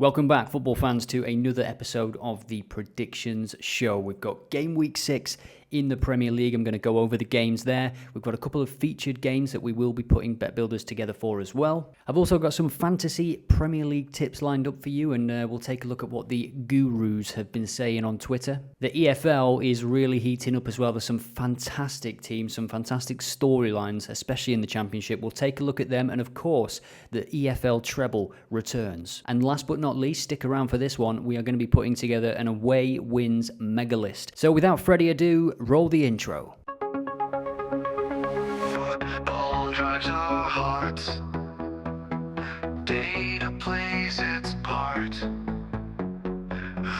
Welcome back, football fans, to another episode of the Predictions Show. We've got Game Week 6 in the Premier League. I'm going to go over the games there. We've got a couple of featured games that we will be putting bet builders together for as well. I've also got some fantasy Premier League tips lined up for you, and we'll take a look at what the gurus have been saying on Twitter. The EFL is really heating up as well. There's some fantastic teams, some fantastic storylines, especially in the Championship. We'll take a look at them, and of course, the EFL Treble returns. And last but not least, stick around for this one. We are going to be putting together an away wins mega list. So without further ado, roll the intro. Football drives our hearts. Data plays its part.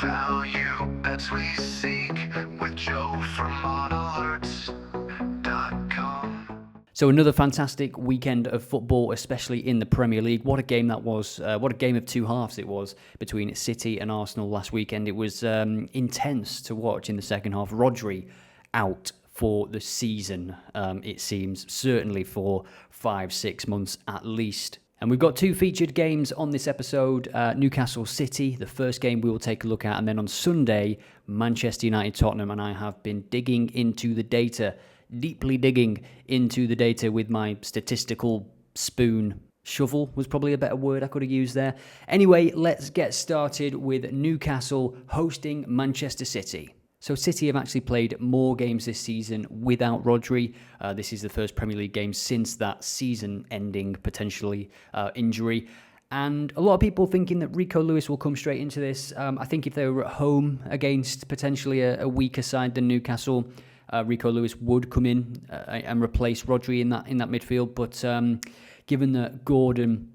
Value bets we seek with Joe from Oddalerts.com. So another fantastic weekend of football, especially in the Premier League. What a game that was. What a game of two halves it was between City and Arsenal last weekend. It was intense to watch in the second half. Rodri out for the season, it seems, certainly for 5-6 months at least. And we've got two featured games on this episode. Newcastle City, the first game we will take a look at. And then on Sunday, Manchester United Tottenham. And I have been digging into the data, deeply digging into the data with my statistical spoon. Shovel was probably a better word I could have used there. Anyway, let's get started with Newcastle hosting Manchester City. So City have actually played more games this season without Rodri. This is the first Premier League game since that season-ending, potentially, injury. And a lot of people thinking that Rico Lewis will come straight into this. I think if they were at home against potentially a weaker side than Newcastle, Rico Lewis would come in and replace Rodri in that midfield. But given that Gordon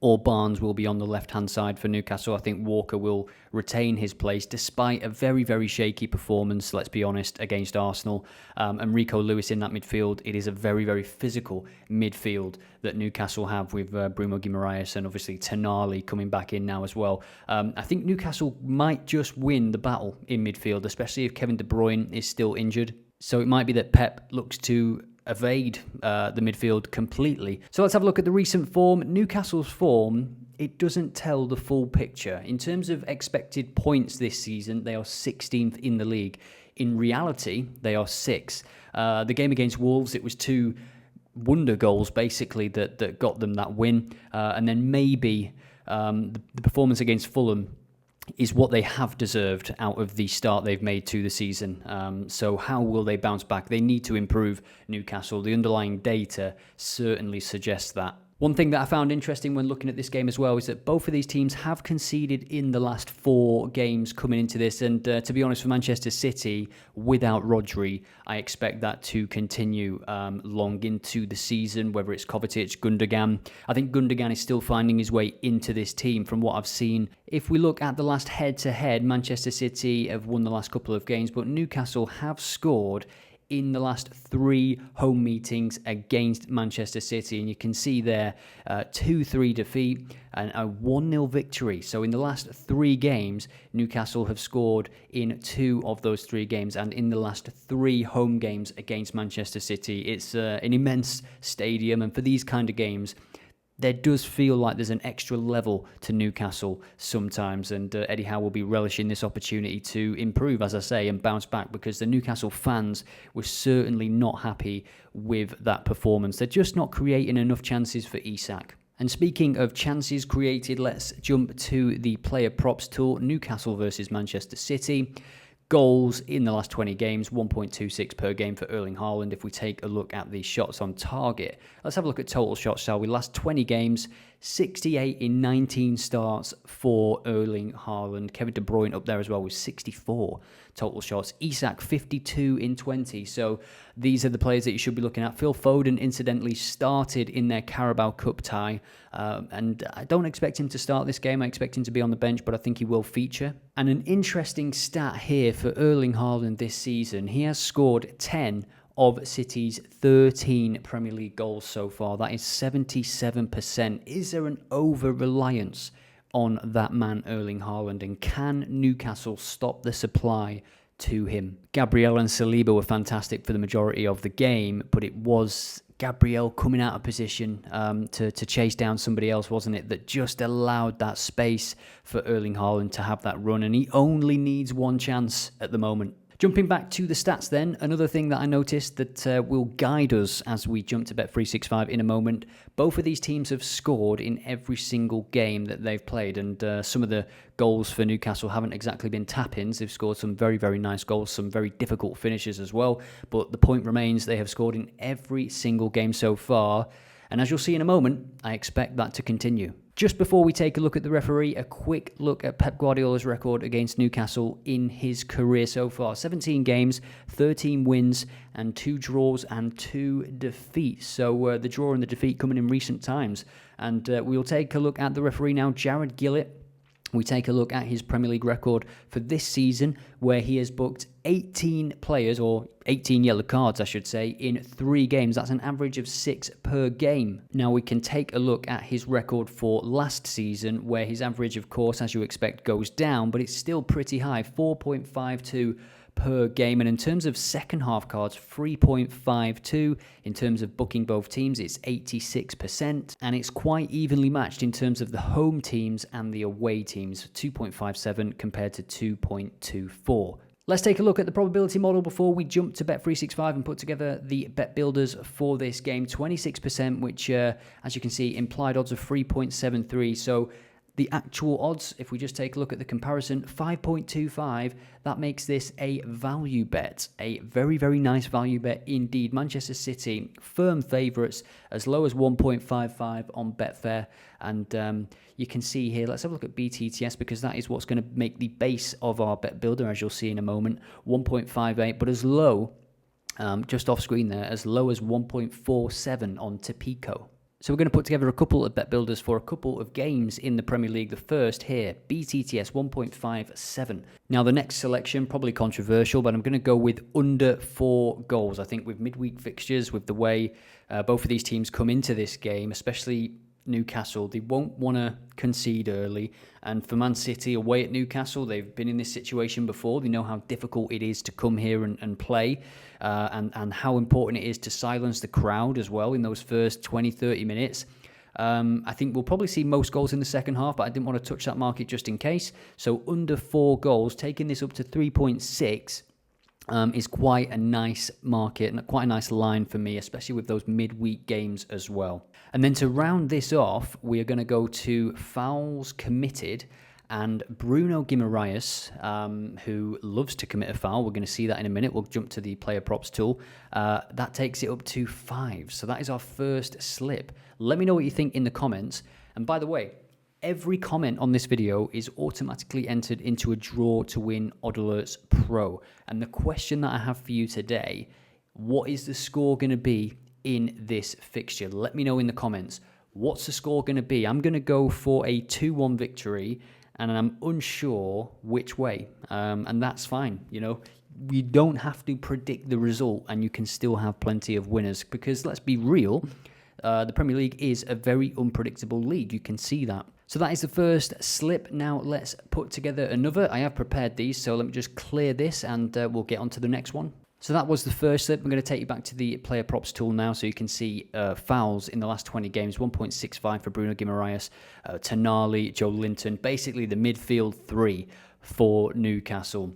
or Barnes will be on the left-hand side for Newcastle, I think Walker will retain his place despite a very, very shaky performance, let's be honest, against Arsenal. And Rico Lewis in that midfield, it is a very, very physical midfield that Newcastle have with Bruno Guimaraes and obviously Tonali coming back in now as well. I think Newcastle might just win the battle in midfield, especially if Kevin De Bruyne is still injured. So it might be that Pep looks to evade the midfield completely. So let's have a look at the recent form. Newcastle's form, it doesn't tell the full picture. In terms of expected points this season, they are 16th in the league. In reality, they are 6th. The game against Wolves, it was 2 wonder goals, basically, that got them that win. And then maybe the performance against Fulham is what they have deserved out of the start they've made to the season. So how will they bounce back? They need to improve, Newcastle. The underlying data certainly suggests that. One thing that I found interesting when looking at this game as well is that both of these teams have conceded in the last 4 games coming into this. And to be honest, for Manchester City, without Rodri, I expect that to continue long into the season, whether it's Kovacic, Gundogan. I think Gundogan is still finding his way into this team from what I've seen. If we look at the last head-to-head, Manchester City have won the last couple of games, but Newcastle have scored in the last 3 home meetings against Manchester City. And you can see there 2-3 defeat and a 1-0 victory. So in the last 3 games, Newcastle have scored in 2 of those 3 games. And in the last 3 home games against Manchester City, it's an immense stadium. And for these kind of games, there does feel like there's an extra level to Newcastle sometimes, and Eddie Howe will be relishing this opportunity to improve, as I say, and bounce back, because the Newcastle fans were certainly not happy with that performance. They're just not creating enough chances for Isak. And speaking of chances created, let's jump to the player props tool. Newcastle versus Manchester City. Goals in the last 20 games, 1.26 per game for Erling Haaland. If we take a look at the shots on target, let's have a look at total shots, shall we? Last 20 games, 68 in 19 starts for Erling Haaland. Kevin De Bruyne up there as well with 64 total shots. Isak, 52 in 20. So these are the players that you should be looking at. Phil Foden, incidentally, started in their Carabao Cup tie. And I don't expect him to start this game. I expect him to be on the bench, but I think he will feature. And an interesting stat here for Erling Haaland this season. He has scored 10 of City's 13 Premier League goals so far. That is 77%. Is there an over-reliance on that man, Erling Haaland? And can Newcastle stop the supply to him? Gabriel and Saliba were fantastic for the majority of the game, but it was Gabriel coming out of position to chase down somebody else, wasn't it? That just allowed that space for Erling Haaland to have that run, and he only needs one chance at the moment. Jumping back to the stats then, another thing that I noticed that will guide us as we jump to Bet365 in a moment. Both of these teams have scored in every single game that they've played, and some of the goals for Newcastle haven't exactly been tap-ins. They've scored some very, very nice goals, some very difficult finishes as well, but the point remains they have scored in every single game so far, and as you'll see in a moment, I expect that to continue. Just before we take a look at the referee, a quick look at Pep Guardiola's record against Newcastle in his career so far. 17 games, 13 wins, and 2 draws and 2 defeats. So the draw and the defeat coming in recent times. And we'll take a look at the referee now, Jared Gillett. We take a look at his Premier League record for this season, where he has booked 18 players, or 18 yellow cards, I should say, in 3 games. That's an average of 6 per game. Now we can take a look at his record for last season, where his average, of course, as you expect, goes down, but it's still pretty high, 4.52 per game. And in terms of second half cards, 3.52. In terms of booking both teams, it's 86%, and it's quite evenly matched in terms of the home teams and the away teams, 2.57 compared to 2.24. Let's take a look at the probability model before we jump to Bet365 and put together the bet builders for this game. 26%, which, as you can see, implied odds of 3.73. So the actual odds, if we just take a look at the comparison, 5.25, that makes this a value bet. A very, very nice value bet indeed. Manchester City, firm favourites, as low as 1.55 on Betfair. And you can see here, let's have a look at BTTS, because that is what's going to make the base of our bet builder, as you'll see in a moment, 1.58, but as low, just off screen there, as low as 1.47 on Tipico. So we're going to put together a couple of bet builders for a couple of games in the Premier League. The first here, BTTS 1.57. Now the next selection, probably controversial, but I'm going to go with under 4 goals. I think with midweek fixtures, with the way both of these teams come into this game, especially Newcastle, they won't want to concede early. And for Man City away at Newcastle, they've been in this situation before. They know how difficult it is to come here and play, and how important it is to silence the crowd as well in those first 20, 30 minutes. I think we'll probably see most goals in the second half, but I didn't want to touch that market just in case. So under 4 goals, taking this up to 3.6, is quite a nice market and quite a nice line for me, especially with those midweek games as well. And then to round this off, we are going to go to fouls committed, and Bruno Guimaraes, who loves to commit a foul. We're going to see that in a minute. We'll jump to the player props tool. That takes it up to 5. So that is our first slip. Let me know what you think in the comments. And by the way, every comment on this video is automatically entered into a draw to win Oddalerts Pro. And the question that I have for you today, what is the score going to be in this fixture? Let me know in the comments. What's the score going to be? I'm going to go for a 2-1 victory, and I'm unsure which way. And that's fine. You know, you don't have to predict the result, and you can still have plenty of winners, because let's be real, the Premier League is a very unpredictable league. You can see that. So that is the first slip. Now let's put together another. I have prepared these, so let me just clear this and we'll get on to the next one. So that was the first slip. I'm going to take you back to the player props tool now, so you can see fouls in the last 20 games. 1.65 for Bruno Guimaraes, Tonali, Joe Linton, basically the midfield 3 for Newcastle.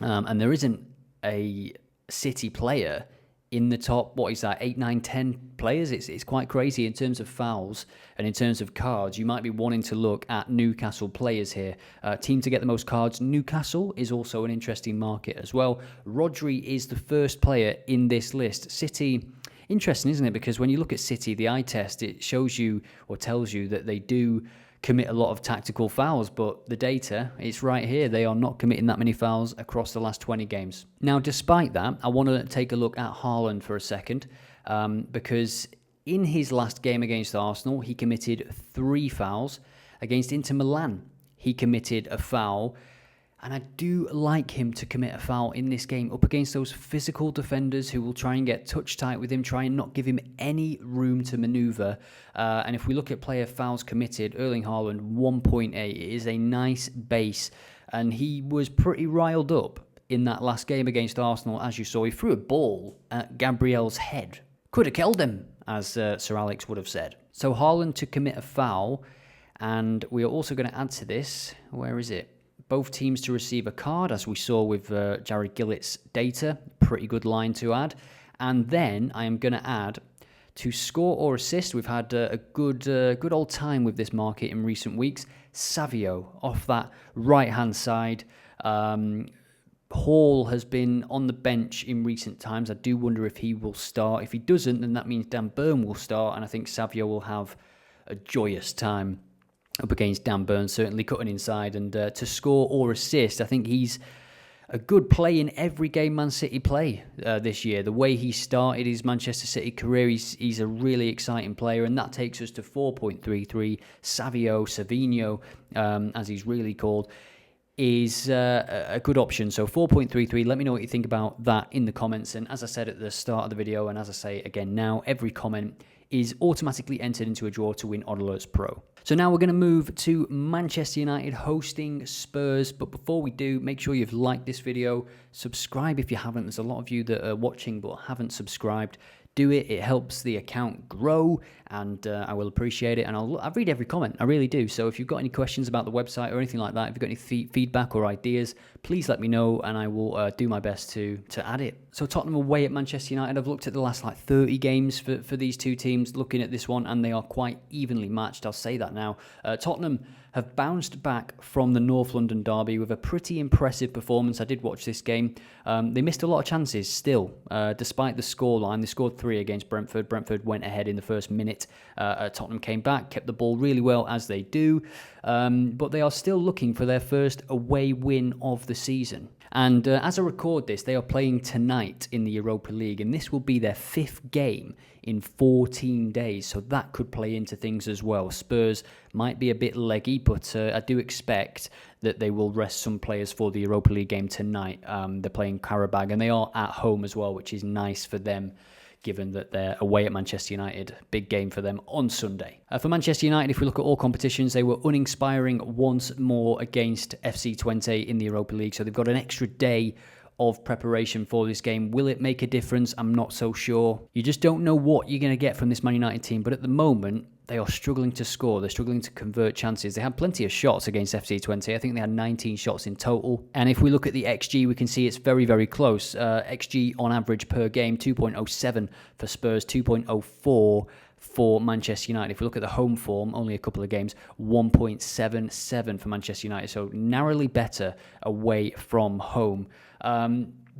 And there isn't a City player in the top, 8, 9, 10 players. It's quite crazy in terms of fouls, and in terms of cards, you might be wanting to look at Newcastle players here. Team to get the most cards, Newcastle is also an interesting market as well. Rodri is the first player in this list. City, interesting, isn't it? Because when you look at City, the eye test, it shows you or tells you that they do commit a lot of tactical fouls, but the data, it's right here. They are not committing that many fouls across the last 20 games. Now, despite that, I want to take a look at Haaland for a second, because in his last game against Arsenal, he committed 3 fouls. Against Inter Milan, he committed a foul. And I do like him to commit a foul in this game up against those physical defenders who will try and get touch tight with him, try and not give him any room to manoeuvre. And if we look at player fouls committed, Erling Haaland, 1.8. It is a nice base. And he was pretty riled up in that last game against Arsenal, as you saw. He threw a ball at Gabriel's head. Could have killed him, as Sir Alex would have said. So Haaland to commit a foul, and we are also going to add to this, where is it? Both teams to receive a card, as we saw with Jared Gillett's data. Pretty good line to add. And then I am going to add to score or assist. We've had a good old time with this market in recent weeks. Savio off that right-hand side. Hall has been on the bench in recent times. I do wonder if he will start. If he doesn't, then that means Dan Burn will start, and I think Savio will have a joyous time up against Dan Burn, certainly cutting inside. And to score or assist, I think he's a good play in every game Man City play this year. The way he started his Manchester City career, he's a really exciting player, and that takes us to 4.33. Savinho, as he's really called, is a good option. So 4.33, let me know what you think about that in the comments. And as I said at the start of the video, and as I say again now, every comment is automatically entered into a draw to win Oddalerts Pro. So now we're going to move to Manchester United hosting Spurs. But before we do, make sure you've liked this video. Subscribe if you haven't. There's a lot of you that are watching but haven't subscribed. Do it. It helps the account grow, and I will appreciate it. And I read every comment. I really do. So if you've got any questions about the website or anything like that, if you've got any feedback or ideas, please let me know, and I will do my best to add it. So Tottenham away at Manchester United. I've looked at the last 30 games for these two teams, looking at this one, and they are quite evenly matched. I'll say that now. Tottenham have bounced back from the North London derby with a pretty impressive performance. I did watch this game. They missed a lot of chances still, despite the scoreline. They scored 3 against Brentford. Brentford went ahead in the first minute. Tottenham came back, kept the ball really well, as they do. But they are still looking for their first away win of the season. And as I record this, they are playing tonight in the Europa League, and this will be their 5th game in 14 days, so that could play into things as well. Spurs might be a bit leggy, but I do expect that they will rest some players for the Europa League game tonight. They're playing Karabag, and they are at home as well, which is nice for them, given that they're away at Manchester United. Big game for them on Sunday. For Manchester United, if we look at all competitions, they were uninspiring once more against FC Twente in the Europa League, so they've got an extra day of preparation for this game. Will it make a difference? I'm not so sure. You just don't know what you're going to get from this Man United team, but at the moment, they are struggling to score. They're struggling to convert chances. They had plenty of shots against FC Twente. I think they had 19 shots in total. And if we look at the XG, we can see it's very, very close. XG on average per game, 2.07 for Spurs, 2.04 for Manchester United. If we look at the home form, only a couple of games, 1.77 for Manchester United. So narrowly better away from home.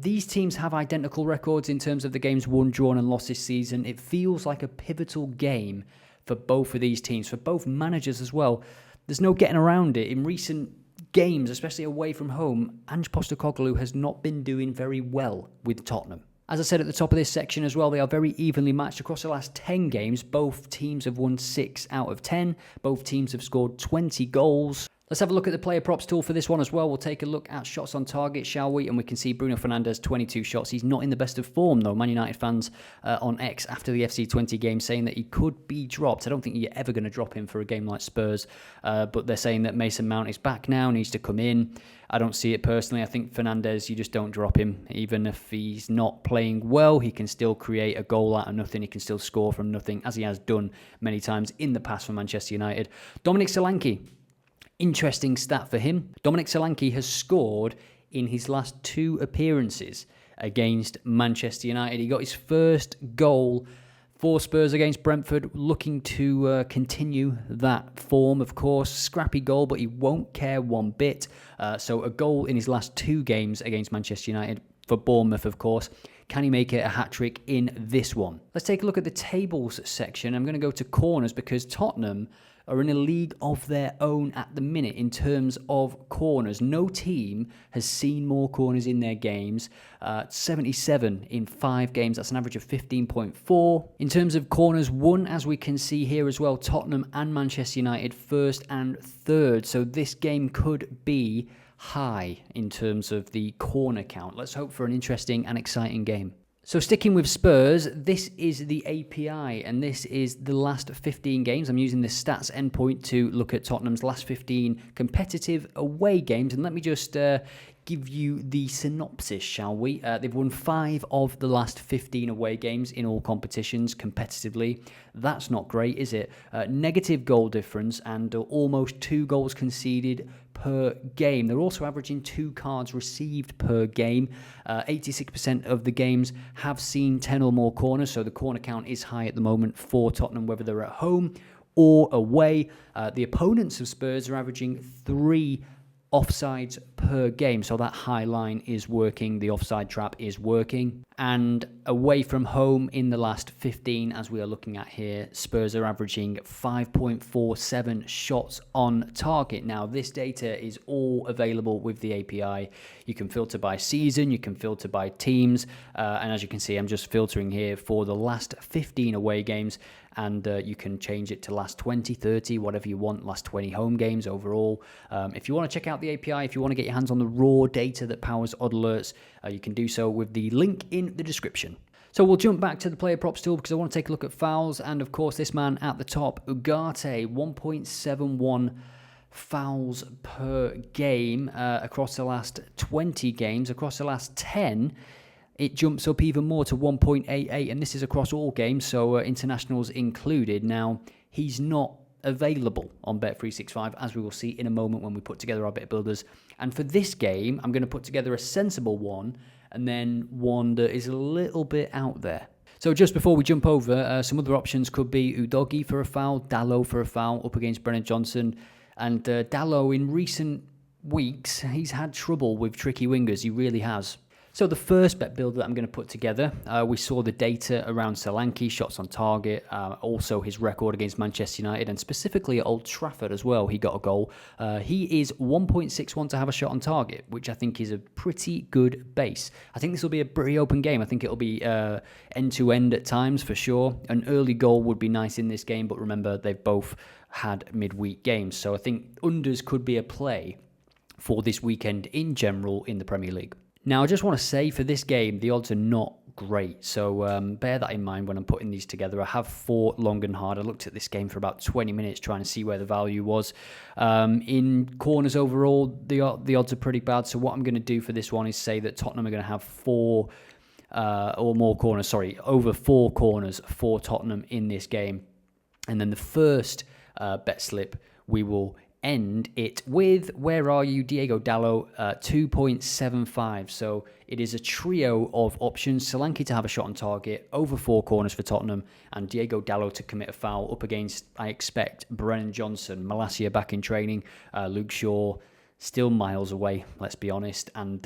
These teams have identical records in terms of the games won, drawn and lost this season. It feels like a pivotal game for both of these teams, for both managers as well. There's no getting around it. In recent games, especially away from home, Ange Postecoglou has not been doing very well with Tottenham. As I said at the top of this section as well, they are very evenly matched across the last 10 games. Both teams have won 6 out of 10. Both teams have scored 20 goals. Let's have a look at the player props tool for this one as well. We'll take a look at shots on target, shall we? And we can see Bruno Fernandes, 22 shots. He's not in the best of form, though. Man United fans on X after the FC Twente game saying that he could be dropped. I don't think you're ever going to drop him for a game like Spurs. But they're saying that Mason Mount is back now, needs to come in. I don't see it personally. I think Fernandes, you just don't drop him. Even if he's not playing well, he can still create a goal out of nothing. He can still score from nothing, as he has done many times in the past for Manchester United. Dominic Solanke. Interesting stat for him. Dominic Solanke has scored in his last 2 appearances against Manchester United. He got his first goal for Spurs against Brentford, looking to continue that form, of course. Scrappy goal, but he won't care one bit. So a goal in his last 2 games against Manchester United for Bournemouth, of course. Can he make it a hat-trick in this one? Let's take a look at the tables section. I'm going to go to corners because Tottenham are in a league of their own at the minute in terms of corners. No team has seen more corners in their games. 77 in 5 games. That's an average of 15.4. In terms of corners won, as we can see here as well, Tottenham and Manchester United first and third. So this game could be high in terms of the corner count. Let's hope for an interesting and exciting game. So sticking with Spurs, this is the API, and this is the last 15 games. I'm using this stats endpoint to look at Tottenham's last 15 competitive away games, and let me just give you the synopsis, shall we? They've won 5 of the last 15 away games in all competitions competitively. That's not great, is it? Negative goal difference and almost 2 goals conceded per game. They're also averaging 2 cards received per game. 86% of the games have seen 10 or more corners, so the corner count is high at the moment for Tottenham, whether they're at home or away. The opponents of Spurs are averaging 3 offsides per game, so that high line is working, the offside trap is working. And away from home in the last 15, as we are looking at here, Spurs are averaging 5.47 shots on target. Now, this data is all available with the API. You can filter by season, you can filter by teams, and as you can see, I'm just filtering here for the last 15 away games, and you can change it to last 20, 30, whatever you want, last 20 home games overall. If you want to check out the API, if you want to get your hands on the raw data that powers Oddalerts, you can do so with the link in the description. So we'll jump back to the player props tool because I want to take a look at fouls, and of course this man at the top, Ugarte, 1.71 fouls per game across the last 20 games. Across the last 10, it jumps up even more to 1.88, and this is across all games, so internationals included. Now, he's not available on Bet365, as we will see in a moment when we put together our bet builders. And for this game, I'm going to put together a sensible one, and then one that is a little bit out there. So just before we jump over, some other options could be Udogie for a foul, Dalot for a foul up against Brennan Johnson. And Dalot, in recent weeks, he's had trouble with tricky wingers. He really has. So the first bet builder that I'm going to put together, we saw the data around Solanke, shots on target, also his record against Manchester United, and specifically at Old Trafford as well, he got a goal. He is 1.61 to have a shot on target, which I think is a pretty good base. I think this will be a pretty open game. I think it'll be end-to-end at times for sure. An early goal would be nice in this game, but remember, they've both had midweek games. So I think unders could be a play for this weekend in general in the Premier League. Now, I just want to say for this game, the odds are not great, so bear that in mind when I'm putting these together. I have fought long and hard. I looked at this game for about 20 minutes trying to see where the value was. In corners overall, the odds are pretty bad, so what I'm going to do for this one is say that Tottenham are going to have 4 or more corners, over 4 corners for Tottenham in this game. And then the first bet slip, we will end it with, where are you, Diego Dalot, 2.75. So it is a trio of options. Solanke to have a shot on target, over 4 corners for Tottenham, and Diego Dalot to commit a foul up against, I expect, Brennan Johnson. Malacia back in training, Luke Shaw still miles away, let's be honest, and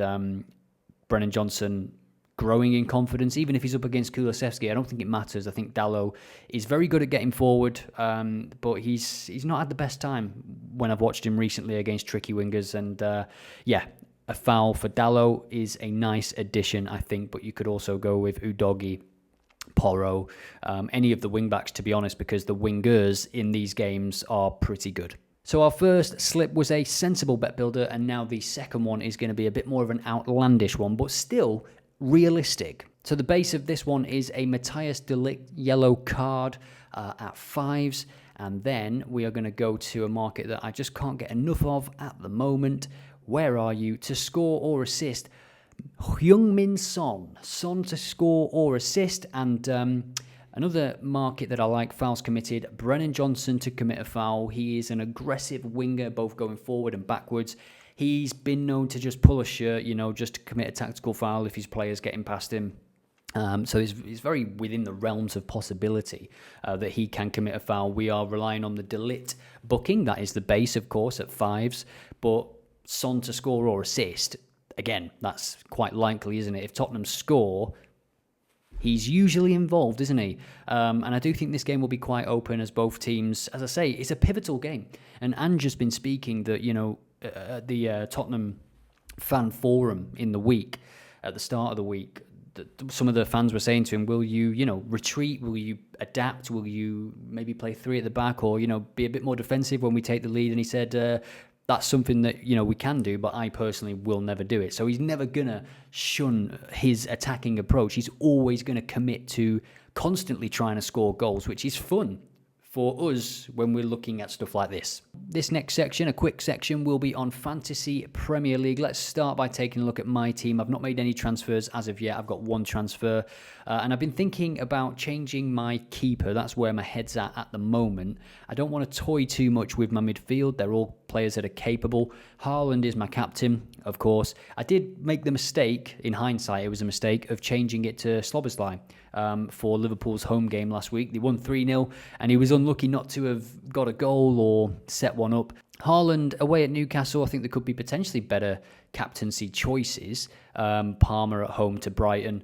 Brennan Johnson growing in confidence, even if he's up against Kulusevski. I don't think it matters. I think Dalot is very good at getting forward, but he's not had the best time when I've watched him recently against tricky wingers. And a foul for Dalot is a nice addition, I think, but you could also go with Udogie, Porro, any of the wingbacks, to be honest, because the wingers in these games are pretty good. So our first slip was a sensible bet builder, and now the second one is going to be a bit more of an outlandish one, but still realistic. So the base of this one is a Matthias de Ligt yellow card at 5s, and then we are going to go to a market that I just can't get enough of at the moment. Where are you? To score or assist, Heung-min Son to score or assist, and another market that I like, fouls committed, Brennan Johnson to commit a foul. He is an aggressive winger, both going forward and backwards. He's been known to just pull a shirt, just to commit a tactical foul if his player's getting past him. So he's very within the realms of possibility that he can commit a foul. We are relying on the de Ligt booking. That is the base, of course, at 5s. But Son to score or assist, again, that's quite likely, isn't it? If Tottenham score, he's usually involved, isn't he? And I do think this game will be quite open as both teams, as I say, it's a pivotal game. And Ange has been speaking that, at the Tottenham fan forum in the week, at the start of the week, some of the fans were saying to him, will you, retreat? Will you adapt? Will you maybe play 3 at the back or, be a bit more defensive when we take the lead? And he said, That's something that, we can do, but I personally will never do it. So he's never going to shun his attacking approach. He's always going to commit to constantly trying to score goals, which is fun for us when we're looking at stuff like this. This next section, a quick section, will be on Fantasy Premier League. Let's start by taking a look at my team. I've not made any transfers as of yet. I've got one transfer, and I've been thinking about changing my keeper. That's where my head's at the moment. I don't want to toy too much with my midfield. They're all players that are capable. Haaland is my captain, of course. I did make the mistake, in hindsight, it was a mistake, of changing it to Szoboszlai for Liverpool's home game last week. They won 3-0, and he was unlucky not to have got a goal or set one up. Haaland away at Newcastle, I think there could be potentially better captaincy choices. Palmer at home to Brighton.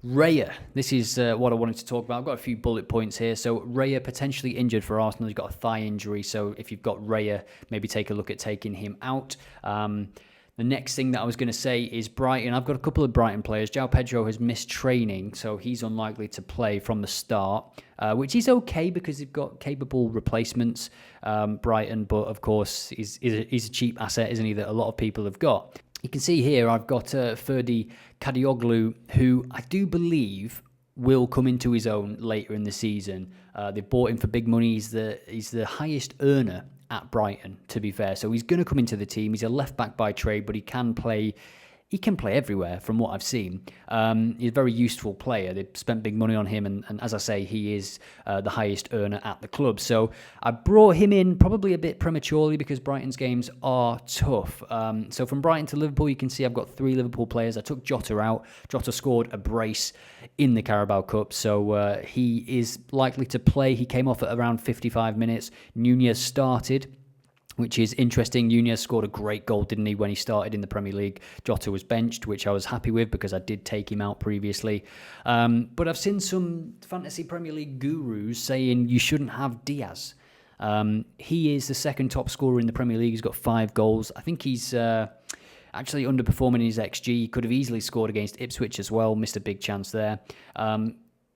Raya, this is what I wanted to talk about. I've got a few bullet points here. So Raya potentially injured for Arsenal. He's got a thigh injury. So if you've got Raya, maybe take a look at taking him out. The next thing that I was going to say is Brighton. I've got a couple of Brighton players. João Pedro has missed training, so he's unlikely to play from the start, which is okay because they've got capable replacements, Brighton. But of course, he's a cheap asset, isn't he, that a lot of people have got. You can see here I've got Ferdi Kadioglu, who I do believe will come into his own later in the season. They bought him for big money. He's the highest earner at Brighton, to be fair. So he's going to come into the team. He's a left back by trade, but he can play everywhere from what I've seen. He's a very useful player. They've spent big money on him, and as I say, he is the highest earner at the club. So I brought him in probably a bit prematurely because Brighton's games are tough. So from Brighton to Liverpool, you can see I've got 3 Liverpool players. I took Jota out. Jota scored a brace in the Carabao Cup, so he is likely to play. He came off at around 55 minutes. Nunez started, which is interesting. Nunez scored a great goal, didn't he, when he started in the Premier League. Jota was benched, which I was happy with because I did take him out previously. But I've seen some Fantasy Premier League gurus saying you shouldn't have Diaz. He is the second top scorer in the Premier League. He's got 5 goals. I think he's actually underperforming in his XG. He could have easily scored against Ipswich as well. Missed a big chance there.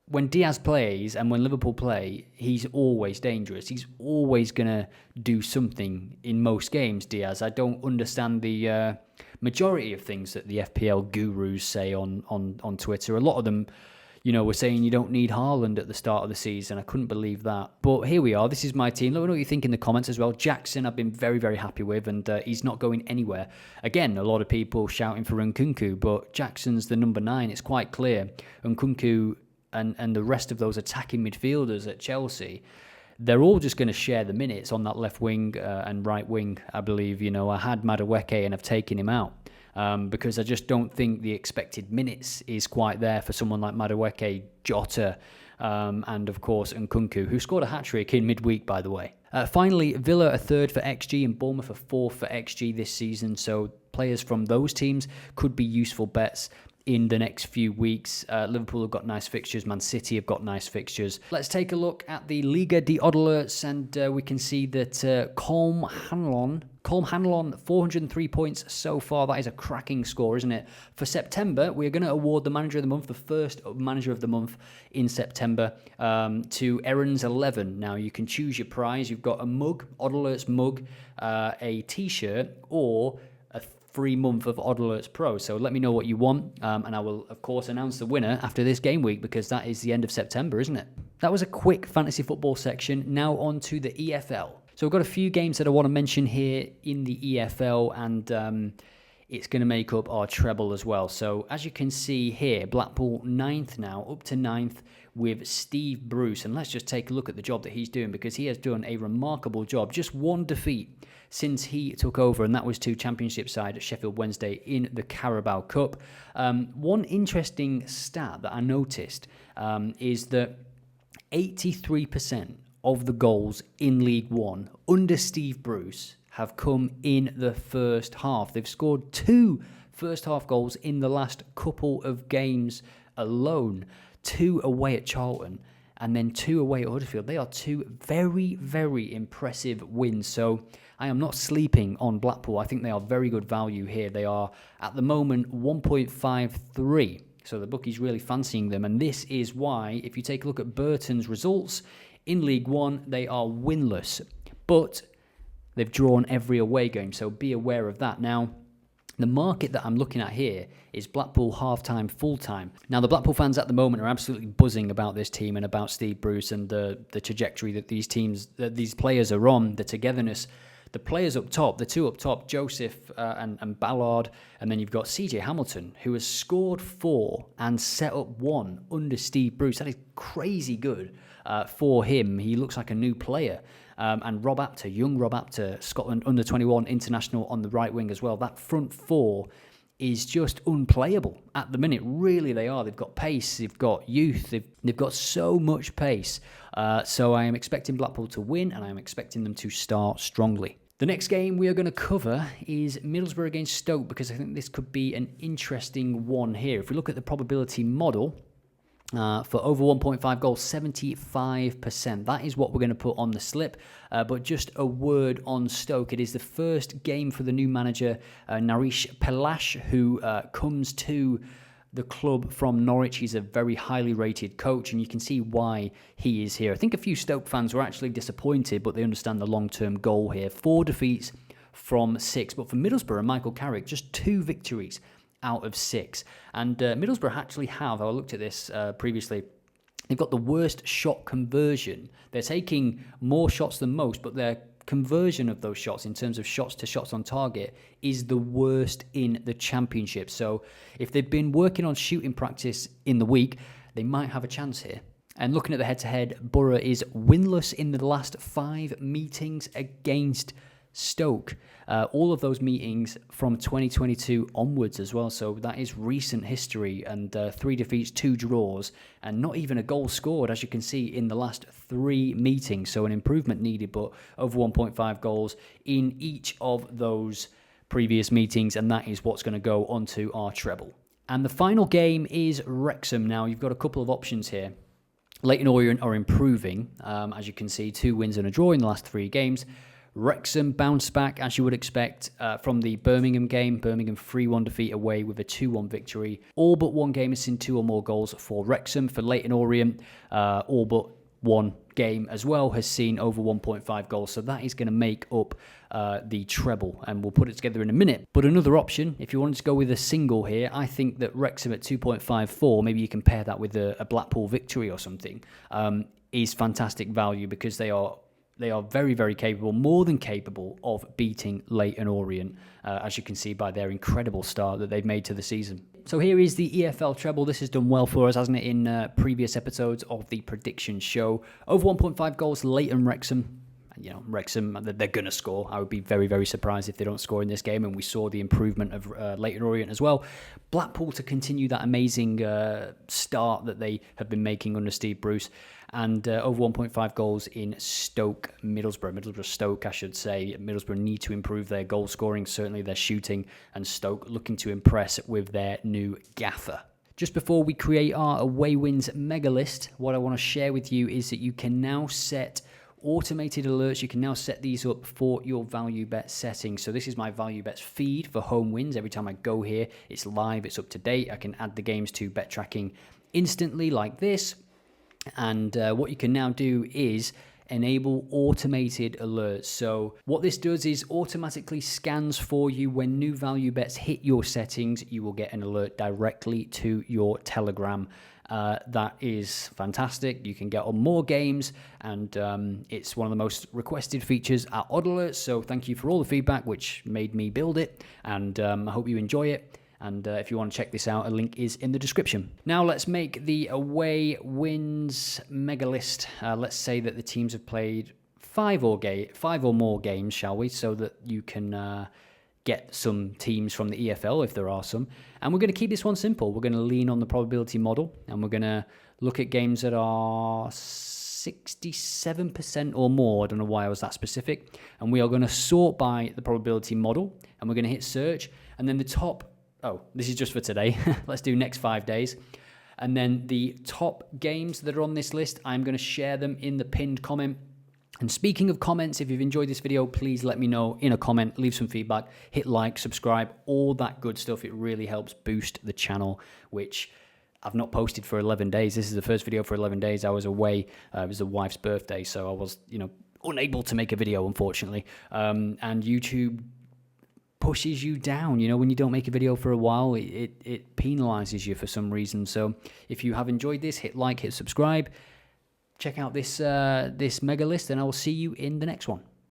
When Diaz plays and when Liverpool play, he's always dangerous. He's always going to do something in most games, Diaz. I don't understand the majority of things that the FPL gurus say on Twitter. A lot of them, were saying you don't need Haaland at the start of the season. I couldn't believe that. But here we are. This is my team. Let me know what you think in the comments as well. Jackson, I've been very, very happy with, and he's not going anywhere. Again, a lot of people shouting for Nkunku, but Jackson's the number 9. It's quite clear. Nkunku and the rest of those attacking midfielders at Chelsea, they're all just going to share the minutes on that left wing and right wing, I believe. I had Madueke and I've taken him out because I just don't think the expected minutes is quite there for someone like Madueke, Jota, and of course Nkunku, who scored a hat-trick in midweek, by the way. Finally, Villa a 3rd for XG and Bournemouth a 4th for XG this season, so players from those teams could be useful bets in the next few weeks. Liverpool have got nice fixtures. Man City have got nice fixtures. Let's take a look at the Liga de Oddalerts, and we can see that Colm Hanlon, 403 points so far. That is a cracking score, isn't it? For September, we're going to award the Manager of the Month, the first Manager of the Month in September, to Aaron's 11. Now, you can choose your prize. You've got a mug, Oddalerts mug, a T-shirt, or a free month of Oddalerts Pro. So let me know what you want, and I will, of course, announce the winner after this game week because that is the end of September, isn't it? That was a quick fantasy football section. Now on to the EFL. So we've got a few games that I want to mention here in the EFL, and it's going to make up our treble as well. So as you can see here, Blackpool 9th now, up to 9th with Steve Bruce. And let's just take a look at the job that he's doing because he has done a remarkable job. Just one defeat since he took over, and that was to Championship side Sheffield Wednesday in the Carabao Cup. One interesting stat that I noticed is that 83% of the goals in League One under Steve Bruce have come in the first half. They've scored 2 first half goals in the last couple of games alone. 2 away at Charlton and then 2 away at Huddersfield. They are 2 very, very impressive wins. So I am not sleeping on Blackpool. I think they are very good value here. They are, at the moment, 1.53. So the bookie's really fancying them. And this is why, if you take a look at Burton's results in League One, they are winless. But They've drawn every away game, so be aware of that. Now, the market that I'm looking at here is Blackpool half-time, full-time. Now, the Blackpool fans at the moment are absolutely buzzing about this team and about Steve Bruce and the trajectory that these players are on, the togetherness. The players up top, the two up top, Joseph and Ballard, and then you've got CJ Hamilton, who has scored 4 and set up 1 under Steve Bruce. That is crazy good for him. He looks like a new player. And Rob Apter, young Rob Apter, Scotland under-21 international on the right wing as well. That front 4 is just unplayable at the minute. Really, they are. They've got pace, they've got youth, they've got so much pace. So I am expecting Blackpool to win, and I am expecting them to start strongly. The next game we are going to cover is Middlesbrough against Stoke, because I think this could be an interesting one here. If we look at the probability model, for over 1.5 goals, 75%. That is what we're going to put on the slip. But just a word on Stoke. It is the first game for the new manager, Naresh Pelash, who comes to the club from Norwich. He's a very highly rated coach, and you can see why he is here. I think a few Stoke fans were actually disappointed, but they understand the long-term goal here. 4 defeats from 6. But for Middlesbrough and Michael Carrick, just 2 victories out of 6. And Middlesbrough actually have, I looked at this previously, they've got the worst shot conversion. They're taking more shots than most, but their conversion of those shots in terms of shots to shots on target is the worst in the Championship. So if they've been working on shooting practice in the week, they might have a chance here. And looking at the head-to-head, Borough is winless in the last 5 meetings against Stoke. All of those meetings from 2022 onwards as well, so that is recent history. And 3 defeats, 2 draws, and not even a goal scored, as you can see, in the last 3 meetings. So an improvement needed, but over 1.5 goals in each of those previous meetings, and that is what's going to go onto our treble. And the final game is Wrexham. Now, you've got a couple of options here. Leyton Orient are improving, as you can see, 2 wins and a draw in the last 3 games. Wrexham bounced back, as you would expect, from the Birmingham game. Birmingham 3-1 defeat away with a 2-1 victory. All but 1 game has seen 2 or more goals for Wrexham. For Leyton Orient, all but 1 game as well has seen over 1.5 goals. So that is going to make up the treble, and we'll put it together in a minute. But another option, if you wanted to go with a single here, I think that Wrexham at 2.54, maybe you can pair that with a Blackpool victory or something, is fantastic value, because they are very, very capable, more than capable of beating Leyton Orient, as you can see by their incredible start that they've made to the season. So here is the EFL treble. This has done well for us, hasn't it, in previous episodes of the prediction show. Over 1.5 goals, Leyton, Wrexham. You know, Wrexham, they're going to score. I would be very, very surprised if they don't score in this game, and we saw the improvement of Leyton Orient as well. Blackpool to continue that amazing start that they have been making under Steve Bruce, and over 1.5 goals in Middlesbrough, Stoke, I should say. Middlesbrough need to improve their goal scoring, certainly their shooting, and Stoke looking to impress with their new gaffer. Just before we create our away wins mega list, what I want to share with you is that you can now set automated alerts. You can now set these up for your value bet settings. So this is my value bets feed for home wins. Every time I go here, it's live, it's up to date. I can add the games to bet tracking instantly like this. And what you can now do is enable automated alerts. So what this does is automatically scans for you when new value bets hit your settings. You will get an alert directly to your Telegram. That is fantastic. You can get on more games, and it's one of the most requested features at Oddalerts. So thank you for all the feedback, which made me build it, and I hope you enjoy it. And if you want to check this out, a link is in the description. Now let's make the away wins mega list. Let's say that the teams have played 5 or more games, shall we? So that you can get some teams from the EFL, if there are some. And we're going to keep this one simple. We're going to lean on the probability model, and we're going to look at games that are 67% or more. I don't know why I was that specific. And we are going to sort by the probability model, and we're going to hit search. And then the top, this is just for today. Let's do next 5 days. And then the top games that are on this list, I'm going to share them in the pinned comment. And speaking of comments, if you've enjoyed this video, please let me know in a comment, leave some feedback, hit like, subscribe, all that good stuff. It really helps boost the channel, which I've not posted for 11 days. This is the first video for 11 days. I was away. It was the wife's birthday, so I was, unable to make a video, unfortunately. And YouTube pushes you down. You know, when you don't make a video for a while, it penalizes you for some reason. So if you have enjoyed this, hit like, hit subscribe, check out this mega list, and I will see you in the next one.